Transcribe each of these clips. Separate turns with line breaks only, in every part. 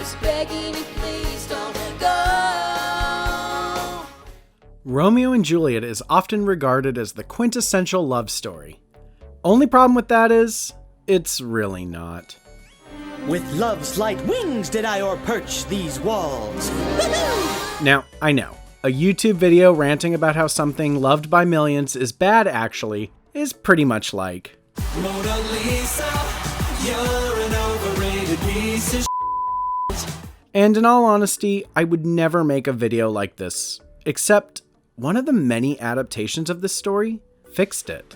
just begging me, please don't go.
Romeo and Juliet is often regarded as the quintessential love story. Only problem with that is, it's really not.
With love's light wings did I o'erperch these walls.
Now, I know, a YouTube video ranting about how something loved by millions is bad actually is pretty much like,
Mona Lisa, you're an overrated piece of
and in all honesty, I would never make a video like this, except one of the many adaptations of this story fixed it.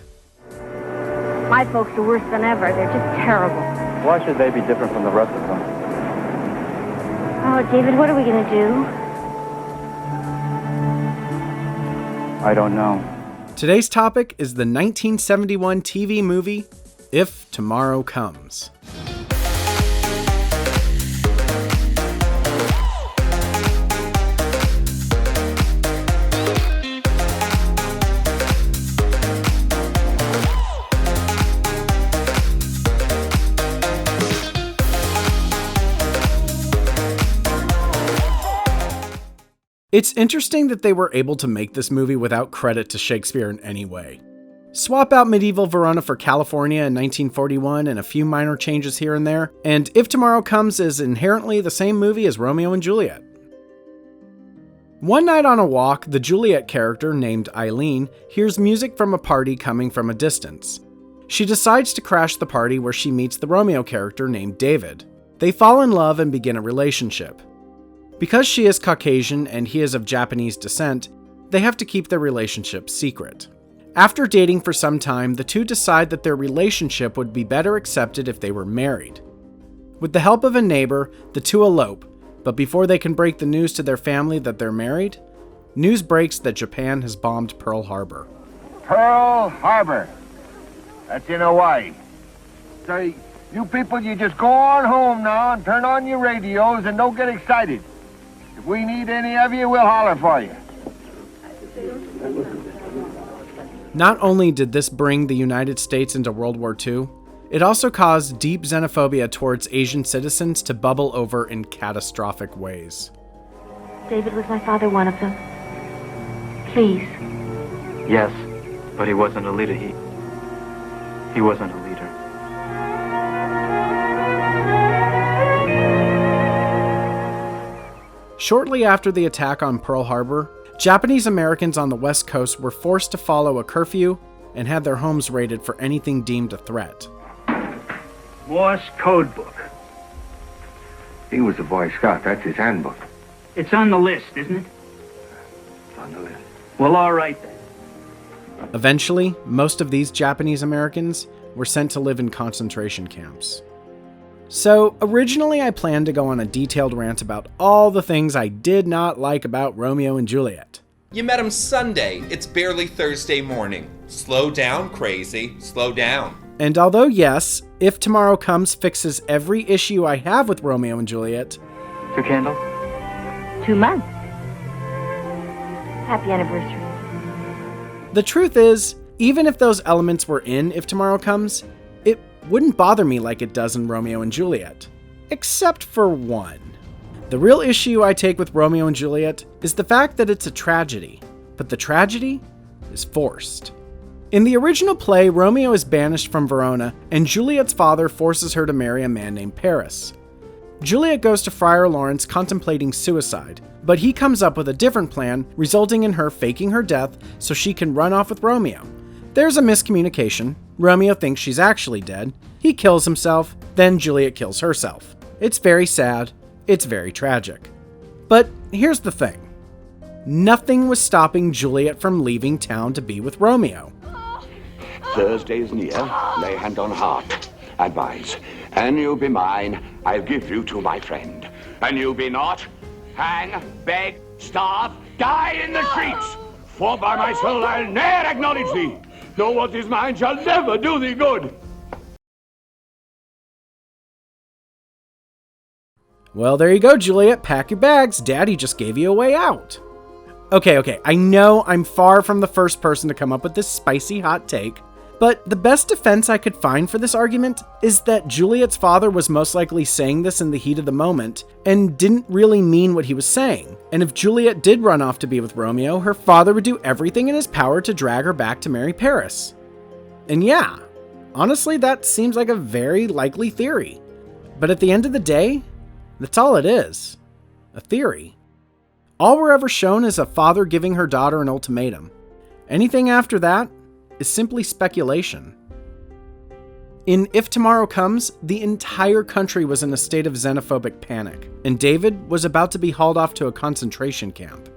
My folks are worse than ever. They're just terrible.
Why should they be different from the rest of them?
Oh, David, what are we going to do?
I don't know.
Today's topic is the 1971 TV movie, If Tomorrow Comes. It's interesting that they were able to make this movie without credit to Shakespeare in any way. Swap out medieval Verona for California in 1941 and a few minor changes here and there, and If Tomorrow Comes is inherently the same movie as Romeo and Juliet. One night on a walk, the Juliet character, named Eileen, hears music from a party coming from a distance. She decides to crash the party where she meets the Romeo character named David. They fall in love and begin a relationship. Because she is Caucasian and he is of Japanese descent, they have to keep their relationship secret. After dating for some time, the two decide that their relationship would be better accepted if they were married. With the help of a neighbor, the two elope, but before they can break the news to their family that they're married, news breaks that Japan has bombed Pearl Harbor.
Pearl Harbor. That's in Hawaii. So, you people, you just go on home now and turn on your radios and don't get excited. If we need any of you, we'll holler for you.
Not only did this bring the United States into World War II, it also caused deep xenophobia towards Asian citizens to bubble over in catastrophic ways.
David, was my father one of them? Please.
Yes, but he wasn't a leader. He wasn't a leader.
Shortly after the attack on Pearl Harbor, Japanese Americans on the West Coast were forced to follow a curfew and had their homes raided for anything deemed a threat.
Morse code book.
He was a Boy Scout. That's his handbook.
It's on the list, isn't it?
It's on the list.
Well, all right then.
Eventually, most of these Japanese Americans were sent to live in concentration camps. So, originally I planned to go on a detailed rant about all the things I did not like about Romeo and Juliet.
You met him Sunday. It's barely Thursday morning. Slow down, crazy. Slow down.
And although yes, If Tomorrow Comes fixes every issue I have with Romeo and Juliet,
2 candles?
2 months. Happy anniversary.
the truth is, even if those elements were in If Tomorrow Comes, it wouldn't bother me like it does in Romeo and Juliet. Except for one. The real issue I take with Romeo and Juliet is the fact that it's a tragedy, but the tragedy is forced. In the original play, Romeo is banished from Verona, and Juliet's father forces her to marry a man named Paris. Juliet goes to Friar Lawrence contemplating suicide, but he comes up with a different plan, resulting in her faking her death so she can run off with Romeo. There's a miscommunication. Romeo thinks she's actually dead. He kills himself, then Juliet kills herself. It's very sad. It's very tragic. But here's the thing. Nothing was stopping Juliet from leaving town to be with Romeo.
Thursday is near. Lay hand on heart. Advise. An you be mine, I'll give you to my friend. An you be not, hang, beg, starve, die in the streets. For by my soul I'll ne'er acknowledge thee. Though what is mine shall never do thee good.
Well, there you go, Juliet. Pack your bags. Daddy just gave you a way out. Okay, I know I'm far from the first person to come up with this spicy hot take, But the best defense I could find for this argument is that Juliet's father was most likely saying this in the heat of the moment and didn't really mean what he was saying. And if Juliet did run off to be with Romeo, her father would do everything in his power to drag her back to marry Paris. And yeah, honestly, that seems like a very likely theory. But at the end of the day, that's all it is. A theory. All we're ever shown is a father giving her daughter an ultimatum. Anything after that is simply speculation. In If Tomorrow Comes, the entire country was in a state of xenophobic panic, and David was about to be hauled off to a concentration camp.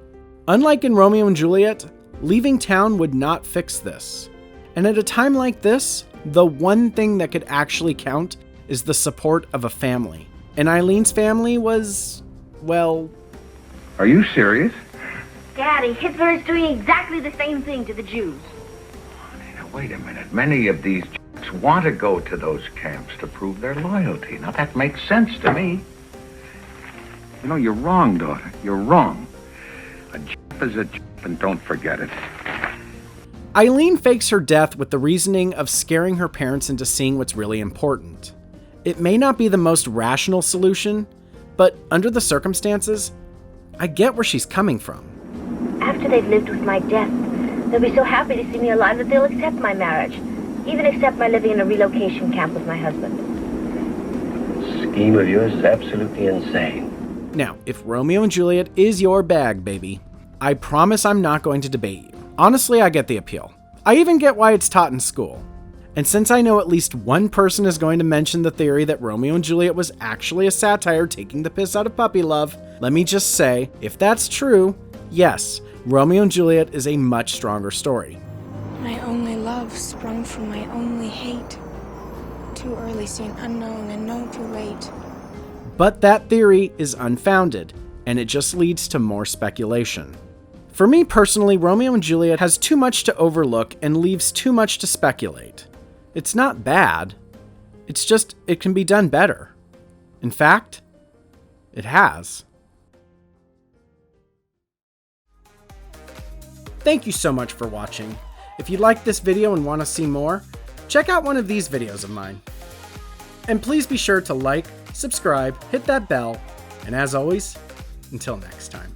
Unlike in Romeo and Juliet, leaving town would not fix this. And at a time like this, the one thing that could actually count is the support of a family. And Eileen's family was, well...
Are you serious?
Daddy, Hitler is doing exactly the same thing to the Jews.
Now, wait a minute. Many of these want to go to those camps to prove their loyalty. Now, that makes sense to me. You know, you're wrong, daughter. You're wrong. A Jap is a Jap, and don't forget it.
Eileen fakes her death with the reasoning of scaring her parents into seeing what's really important. It may not be the most rational solution, but under the circumstances, I get where she's coming from.
After they've lived with my death, they'll be so happy to see me alive that they'll accept my marriage, even accept my living in a relocation camp with my husband.
The scheme of yours is absolutely insane.
Now, if Romeo and Juliet is your bag, baby, I promise I'm not going to debate you. Honestly, I get the appeal. I even get why it's taught in school. And since I know at least one person is going to mention the theory that Romeo and Juliet was actually a satire taking the piss out of puppy love, let me just say, if that's true, yes, Romeo and Juliet is a much stronger story.
My only love sprung from my only hate. Too early seen unknown and known too late.
But that theory is unfounded, and it just leads to more speculation. For me personally, Romeo and Juliet has too much to overlook and leaves too much to speculate. It's not bad. It's just, it can be done better. In fact, it has. Thank you so much for watching. If you liked this video and want to see more, check out one of these videos of mine. And please be sure to like, subscribe, hit that bell, and as always, until next time.